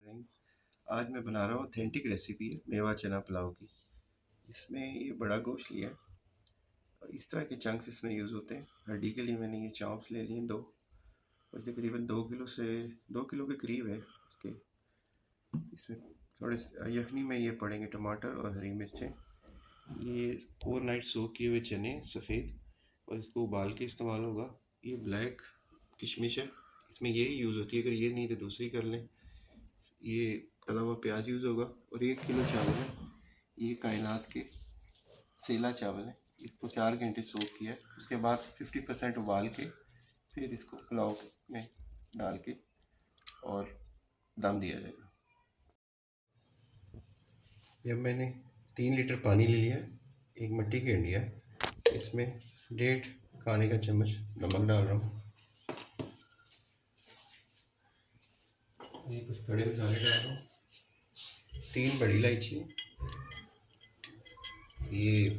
रहीम। आज मैं बना रहा हूँ ऑथेंटिक रेसिपी है मेवा चना पुलाव की। इसमें ये बड़ा गोश्त लिया है और इस तरह के चंक्स इसमें यूज़ होते हैं। हड्डी के लिए मैंने ये चांप्स ले लिए 2 और तकरीबन 2 किलो के करीब है उसके। इसमें थोड़े यखनी में ये पड़ेंगे टमाटर और हरी मिर्चें। ये ओवरनाइट सोक किए हुए चने सफ़ेद और इसको उबाल के इस्तेमाल होगा। ये ब्लैक किशमिश है, इसमें यही यूज़ होती है, अगर ये नहीं तो दूसरी कर लें। ये तला हुआ प्याज यूज़ होगा और 1 किलो चावल है। ये कायनात के सेला चावल है, इसको 4 घंटे सोक किया है। उसके बाद 50% उबाल के फिर इसको पुलाव में डाल के और दम दिया जाएगा। जब मैंने 3 लीटर पानी ले लिया, एक मिट्टी की हंडी है, इसमें 1.5 खाने का चम्मच नमक डाल रहा हूँ। ये कुछ खड़े मसाले डाल रहा हूँ, 3 बड़ी इलायची, ये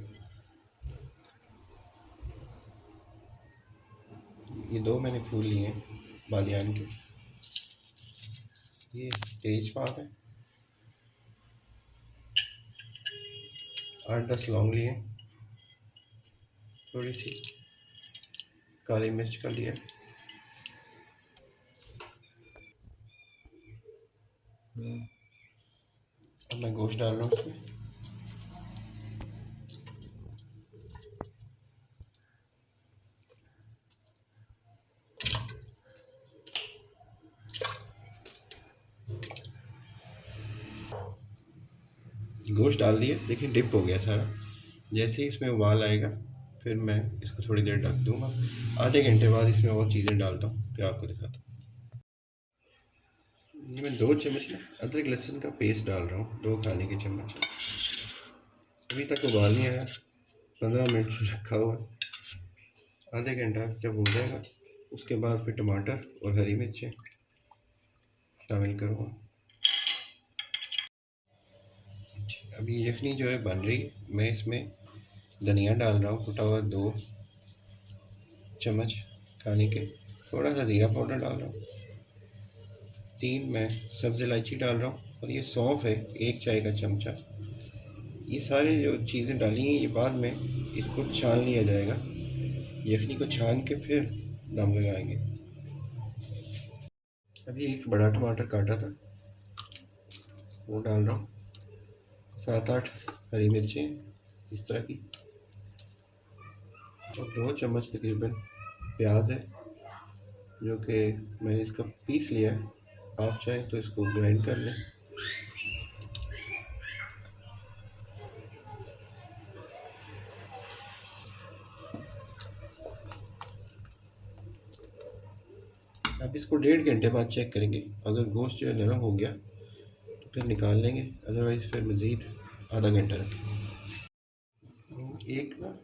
2 मैंने फूल लिए हैं बादियान के, ये तेजपात है, 8-10 लौंग लिए, थोड़ी सी काली मिर्च का लिया। अब मैं गोश्त डाल रहा हूँ इसमें। गोश्त डाल दिया, देखिए डिप हो गया सारा। जैसे ही इसमें उबाल आएगा फिर मैं इसको थोड़ी देर ढक दूँगा। आधे घंटे बाद इसमें और चीज़ें डालता हूँ, फिर आपको दिखाता हूँ। ये मैं 2 चम्मच ना अदरक लहसुन का पेस्ट डाल रहा हूँ, 2 खाने के चम्मच। अभी तक उबाल नहीं आया, 15 मिनट से रखा हुआ। आधे घंटा जब हो जाएगा उसके बाद फिर टमाटर और हरी मिर्चें शामिल करूँगा। अभी यखनी जो है बन रही है, मैं इसमें धनिया डाल रहा हूँ कुटा हुआ 2 चम्मच खाने के, थोड़ा सा ज़ीरा पाउडर डाल रहा हूँ, 3 मैं सब्ज़ इलायची डाल रहा हूँ और ये सौंफ है 1 चाय का चमचा। ये सारे जो चीज़ें डाली हैं ये बाद में इसको छान लिया जाएगा, यखनी को छान के फिर दम लगाएंगे। अभी एक बड़ा टमाटर काटा था वो डाल रहा हूँ, 7-8 हरी मिर्चें इस तरह की, और 2 चम्मच तकरीबन प्याज है जो कि मैंने इसका पीस लिया है। आप चाहें तो इसको ग्राइंड कर लें। अब इसको 1.5 घंटे बाद चेक करेंगे, अगर गोश्त जो है नरम हो गया तो फिर निकाल लेंगे, अदरवाइज़ फिर मज़ीद आधा घंटा रखें। एक ना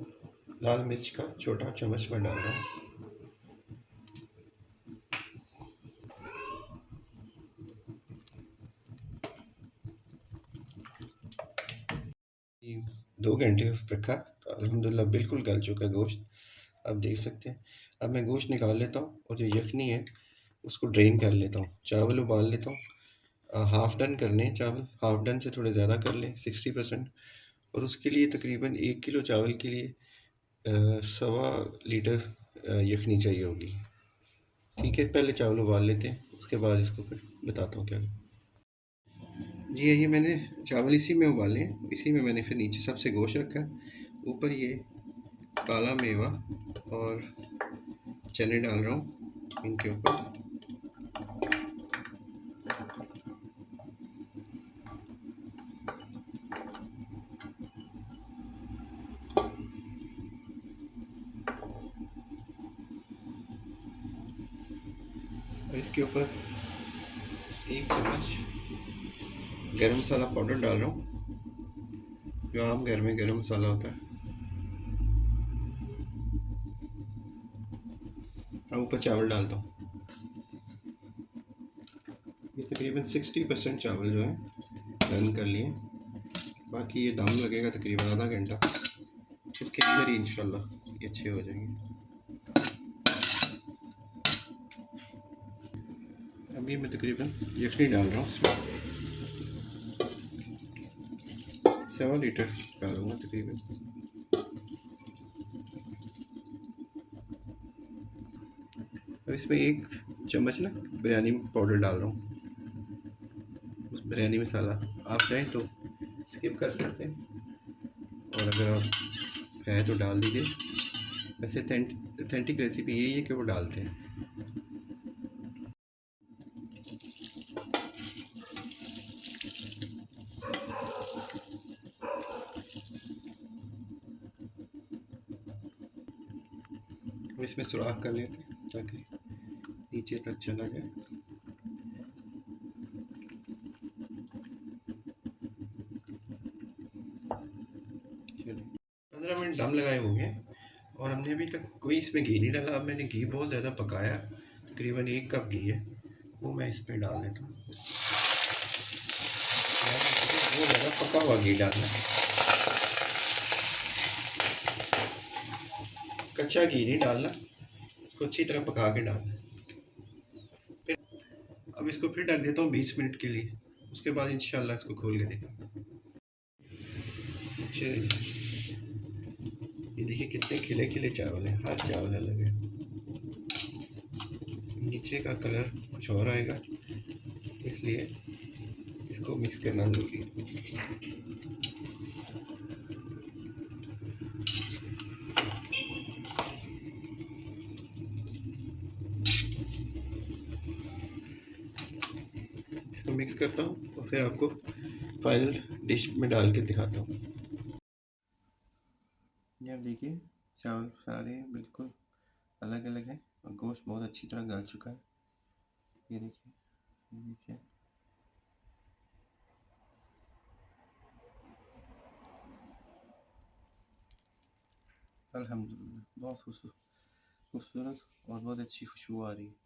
लाल मिर्च का छोटा चम्मच मैं डाल रहा हूँ। ये 2 घंटे रखा तो अल्हम्दुलिल्लाह बिल्कुल गल चुका है गोश्त, आप देख सकते हैं। अब मैं गोश्त निकाल लेता हूँ और जो यखनी है उसको ड्रेन कर लेता हूँ। चावल उबाल लेता हूँ, हाफ़ डन करने हैं चावल, हाफ़ डन से थोड़े ज़्यादा कर लें 60%, और उसके लिए तकरीबन 1 किलो चावल के लिए 1.25 लीटर यखनी चाहिए होगी। ठीक है, पहले चावल उबाल लेते हैं, उसके बाद इसको फिर बताता हूँ क्या। जी ये मैंने चावल इसी में उबाले हैं, इसी में मैंने फिर नीचे सबसे गोश्त रखा है, ऊपर ये काला मेवा और चने डाल रहा हूँ इनके ऊपर। और इसके ऊपर 1 चम्मच गरम मसाला पाउडर डाल रहा हूँ, जो आम घर में गरम मसाला होता है। अब ऊपर चावल डालता हूँ। ये तकरीबन 60% चावल जो है डन कर लिए, बाकी ये दम लगेगा तकरीबन आधा घंटा, उसके अंदर ही इंशाल्लाह ये अच्छे हो जाएंगे। अभी मैं तकरीबन यखनी डाल रहा हूँ इसमें 7 लीटर डालूँगा तकरीबन। अब इसमें 1 चम्मच ना बिरयानी पाउडर डाल रहा हूँ, उस बिरयानी मसाला। आप चाहें तो स्किप कर सकते हैं, और अगर आप है तो डाल दीजिए। वैसे ऑथेंटिक रेसिपी यही है कि वो डालते हैं। अब इसमें सुराख कर लेते हैं ताकि नीचे तक चला जाए। चलिए 15 मिनट दम लगाए हो गए, और हमने अभी तक कोई इसमें घी नहीं डाला। अब मैंने घी बहुत ज़्यादा पकाया, तकरीबन 1 कप घी है, वो मैं इस पर डाल देता हूँ। वो ज़्यादा पका हुआ घी डालना है, कच्चा घी नहीं डालना, इसको अच्छी तरह पका के डालना है। फिर अब इसको फिर ढक देता हूँ 20 मिनट के लिए, उसके बाद इंशाल्लाह इसको खोल के देखा। अच्छा, ये देखिए कितने खिले खिले चावल हैं, हर चावल अलग है। नीचे का कलर कुछ और आएगा, इसलिए इसको मिक्स करना ज़रूरी है। इसको मिक्स करता हूँ और फिर आपको फाइनल डिश में डाल के दिखाता हूँ। ये आप देखिए चावल सारे बिल्कुल अलग अलग हैं, और गोश्त बहुत अच्छी तरह गल चुका है। ये देखिए, ये देखिए। अल्हम्दुलिल्लाह बहुत खूबसूरत और बहुत अच्छी खुशबू आ रही है।